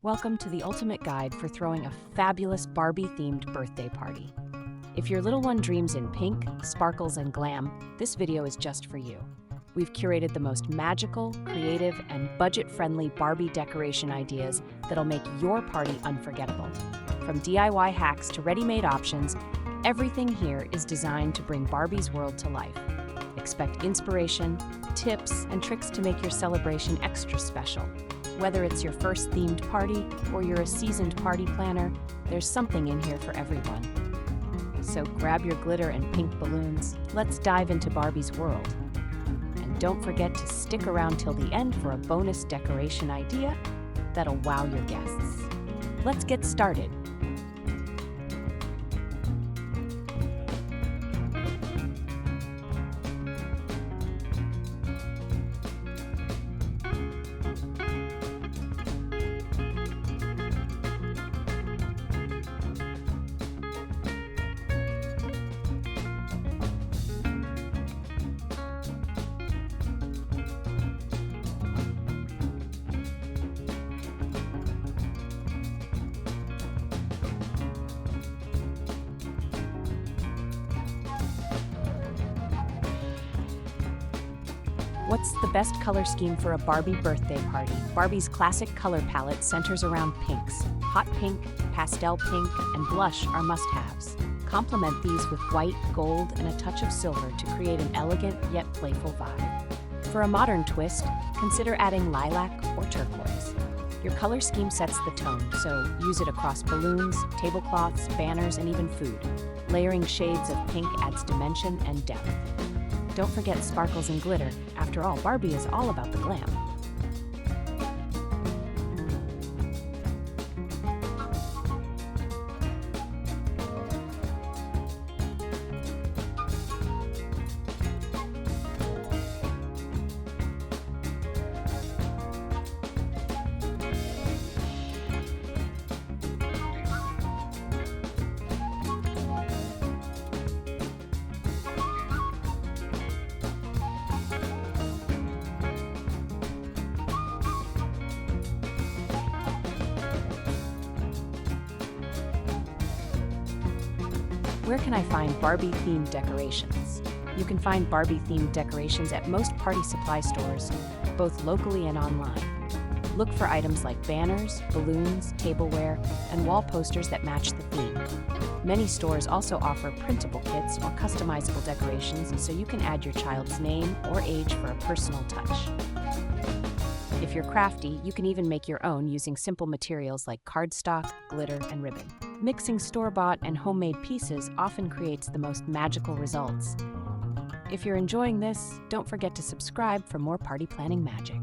Welcome to the ultimate guide for throwing a fabulous Barbie-themed birthday party. If your little one dreams in pink, sparkles, and glam, this video is just for you. We've curated the most magical, creative, and budget-friendly Barbie decoration ideas that'll make your party unforgettable. From DIY hacks to ready-made options, everything here is designed to bring Barbie's world to life. Expect inspiration, tips, and tricks to make your celebration extra special. Whether it's your first themed party or you're a seasoned party planner, there's something in here for everyone. So grab your glitter and pink balloons, let's dive into Barbie's world. And don't forget to stick around till the end for a bonus decoration idea that'll wow your guests. Let's get started. What's the best color scheme for a Barbie birthday party? Barbie's classic color palette centers around pinks. Hot pink, pastel pink, and blush are must-haves. Complement these with white, gold, and a touch of silver to create an elegant yet playful vibe. For a modern twist, consider adding lilac or turquoise. Your color scheme sets the tone, so use it across balloons, tablecloths, banners, and even food. Layering shades of pink adds dimension and depth. Don't forget sparkles and glitter. After all, Barbie is all about the glam. Where can I find Barbie-themed decorations? You can find Barbie-themed decorations at most party supply stores, both locally and online. Look for items like banners, balloons, tableware, and wall posters that match the theme. Many stores also offer printable kits or customizable decorations, so you can add your child's name or age for a personal touch. If you're crafty, you can even make your own using simple materials like cardstock, glitter, and ribbon. Mixing store-bought and homemade pieces often creates the most magical results. If you're enjoying this, don't forget to subscribe for more party planning magic.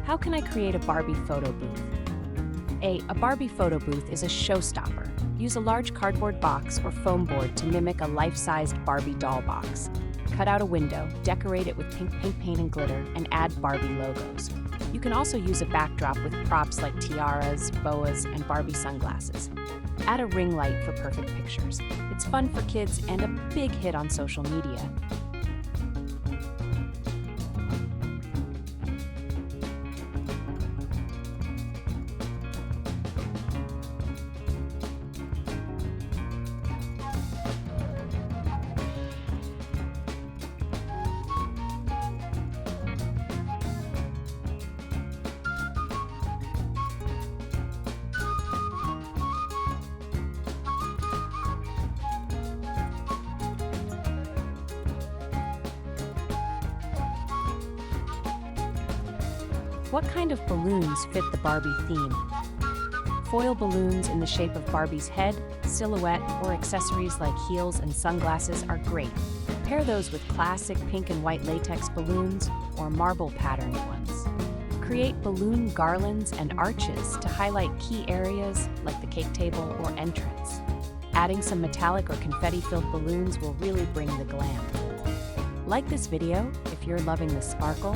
How can I create a Barbie photo booth? A Barbie photo booth is a showstopper. Use a large cardboard box or foam board to mimic a life-sized Barbie doll box. Cut out a window, decorate it with pink paint and glitter, and add Barbie logos. You can also use a backdrop with props like tiaras, boas, and Barbie sunglasses. Add a ring light for perfect pictures. It's fun for kids and a big hit on social media. What kind of balloons fit the Barbie theme? Foil balloons in the shape of Barbie's head, silhouette, or accessories like heels and sunglasses are great. Pair those with classic pink and white latex balloons or marble patterned ones. Create balloon garlands and arches to highlight key areas like the cake table or entrance. Adding some metallic or confetti-filled balloons will really bring the glam. Like this video if you're loving the sparkle,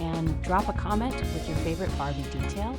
and drop a comment with your favorite Barbie detail.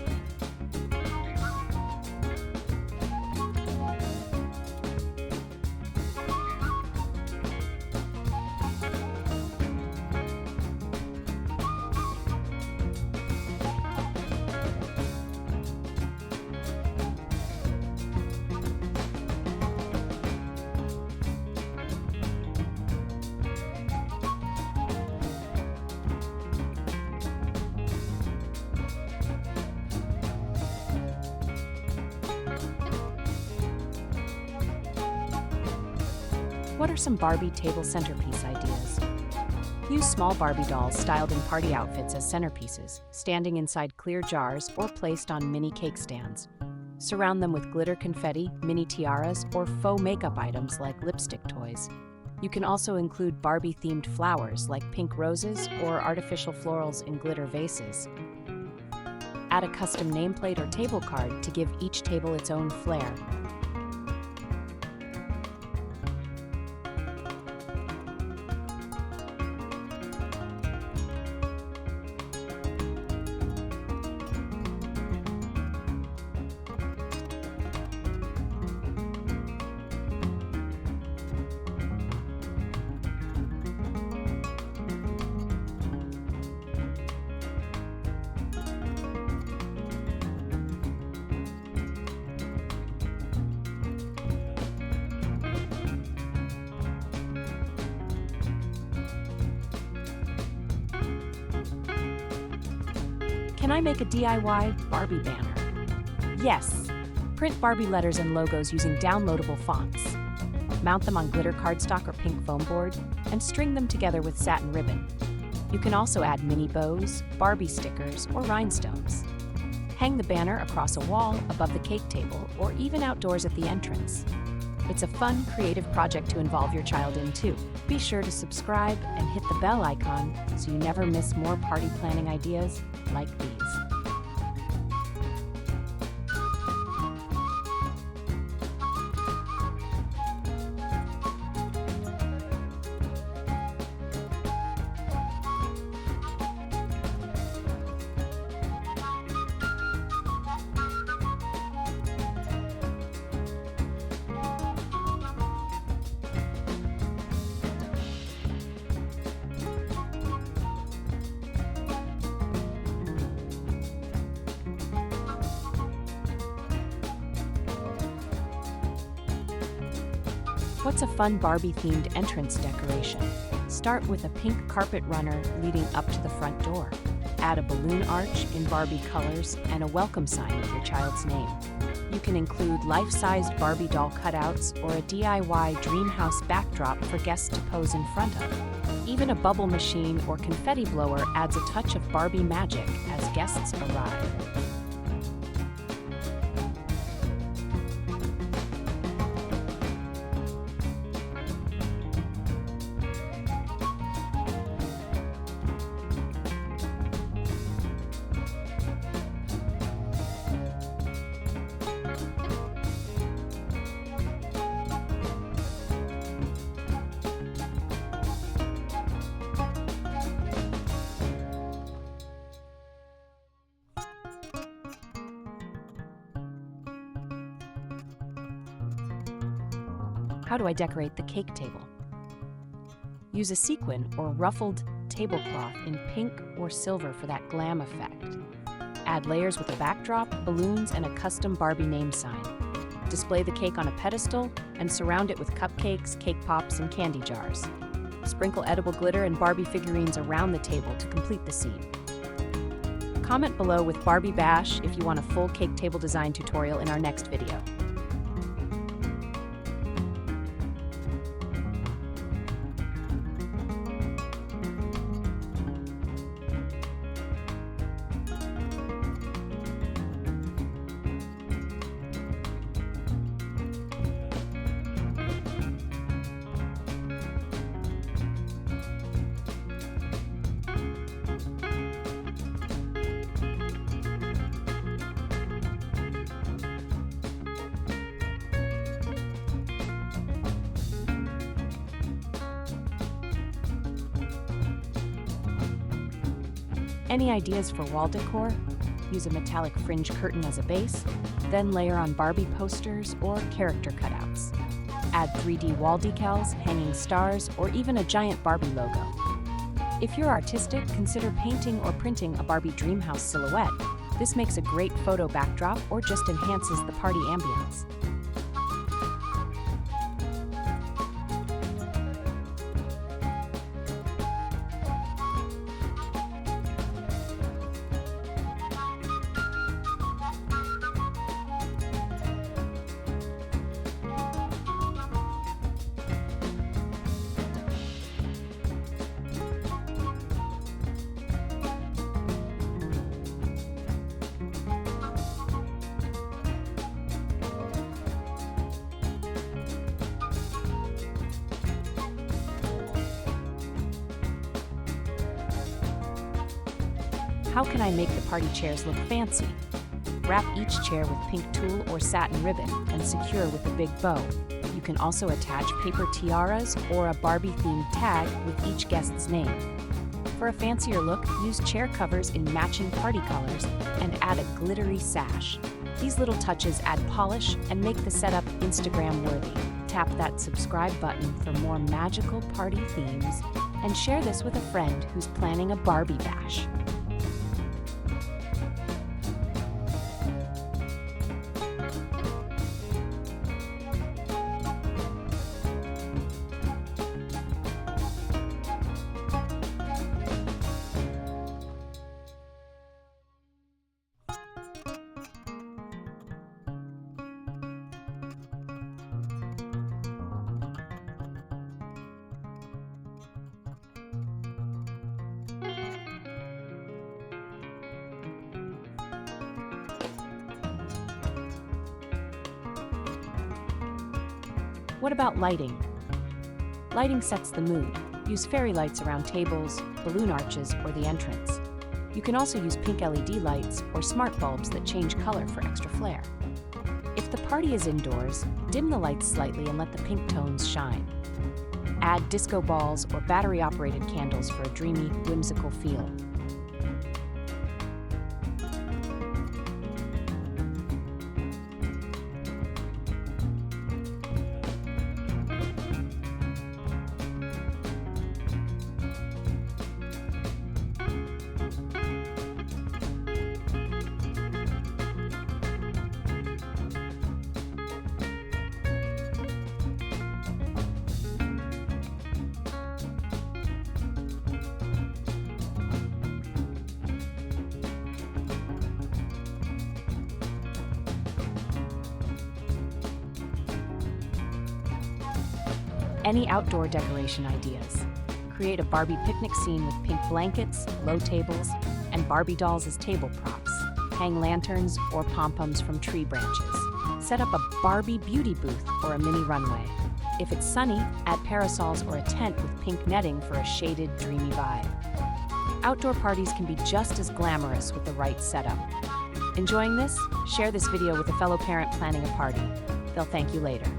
What are some Barbie table centerpiece ideas? Use small Barbie dolls styled in party outfits as centerpieces, standing inside clear jars or placed on mini cake stands. Surround them with glitter confetti, mini tiaras, or faux makeup items like lipstick toys. You can also include Barbie-themed flowers like pink roses or artificial florals in glitter vases. Add a custom nameplate or table card to give each table its own flair. Can I make a DIY Barbie banner? Yes! Print Barbie letters and logos using downloadable fonts. Mount them on glitter cardstock or pink foam board, and string them together with satin ribbon. You can also add mini bows, Barbie stickers, or rhinestones. Hang the banner across a wall above the cake table or even outdoors at the entrance. It's a fun, creative project to involve your child in too. Be sure to subscribe and hit the bell icon so you never miss more party planning ideas like these. What's a fun Barbie-themed entrance decoration? Start with a pink carpet runner leading up to the front door. Add a balloon arch in Barbie colors and a welcome sign with your child's name. You can include life-sized Barbie doll cutouts or a DIY Dreamhouse backdrop for guests to pose in front of. Even a bubble machine or confetti blower adds a touch of Barbie magic as guests arrive. How do I decorate the cake table? Use a sequin or ruffled tablecloth in pink or silver for that glam effect. Add layers with a backdrop, balloons, and a custom Barbie name sign. Display the cake on a pedestal and surround it with cupcakes, cake pops, and candy jars. Sprinkle edible glitter and Barbie figurines around the table to complete the scene. Comment below with Barbie Bash if you want a full cake table design tutorial in our next video. Any ideas for wall decor? Use a metallic fringe curtain as a base, then layer on Barbie posters or character cutouts. Add 3D wall decals, hanging stars, or even a giant Barbie logo. If you're artistic, consider painting or printing a Barbie Dreamhouse silhouette. This makes a great photo backdrop or just enhances the party ambience. How can I make the party chairs look fancy? Wrap each chair with pink tulle or satin ribbon and secure with a big bow. You can also attach paper tiaras or a Barbie-themed tag with each guest's name. For a fancier look, use chair covers in matching party colors and add a glittery sash. These little touches add polish and make the setup Instagram-worthy. Tap that subscribe button for more magical party themes and share this with a friend who's planning a Barbie bash. What about lighting? Lighting sets the mood. Use fairy lights around tables, balloon arches, or the entrance. You can also use pink LED lights or smart bulbs that change color for extra flair. If the party is indoors, dim the lights slightly and let the pink tones shine. Add disco balls or battery-operated candles for a dreamy, whimsical feel. Any outdoor decoration ideas? Create a Barbie picnic scene with pink blankets, low tables, and Barbie dolls as table props. Hang lanterns or pom-poms from tree branches. Set up a Barbie beauty booth or a mini runway. If it's sunny, add parasols or a tent with pink netting for a shaded, dreamy vibe. Outdoor parties can be just as glamorous with the right setup. Enjoying this? Share this video with a fellow parent planning a party. They'll thank you later.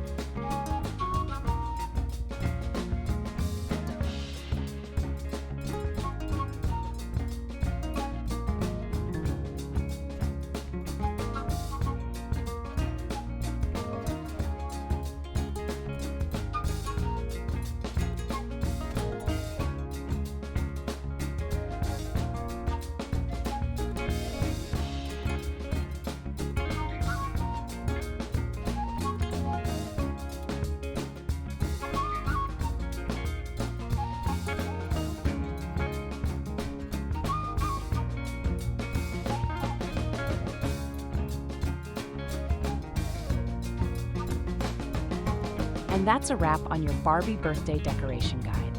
And that's a wrap on your Barbie birthday decoration guide.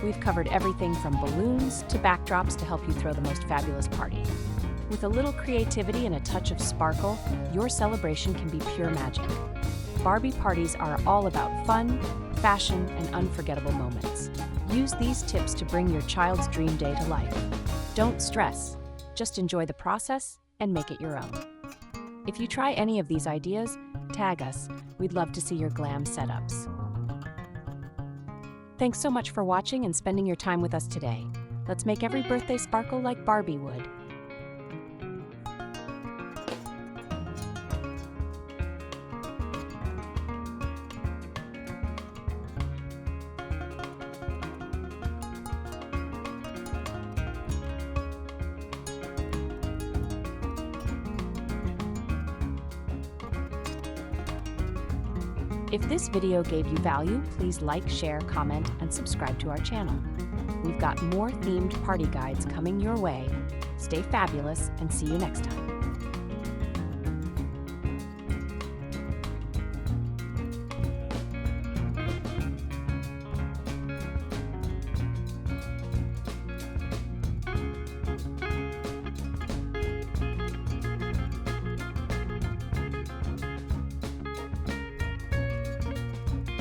We've covered everything from balloons to backdrops to help you throw the most fabulous party. With a little creativity and a touch of sparkle, your celebration can be pure magic. Barbie parties are all about fun, fashion, and unforgettable moments. Use these tips to bring your child's dream day to life. Don't stress, just enjoy the process and make it your own. If you try any of these ideas, tag us. We'd love to see your glam setups. Thanks so much for watching and spending your time with us today. Let's make every birthday sparkle like Barbie would. If this video gave you value, please like, share, comment, and subscribe to our channel. We've got more themed party guides coming your way. Stay fabulous and see you next time.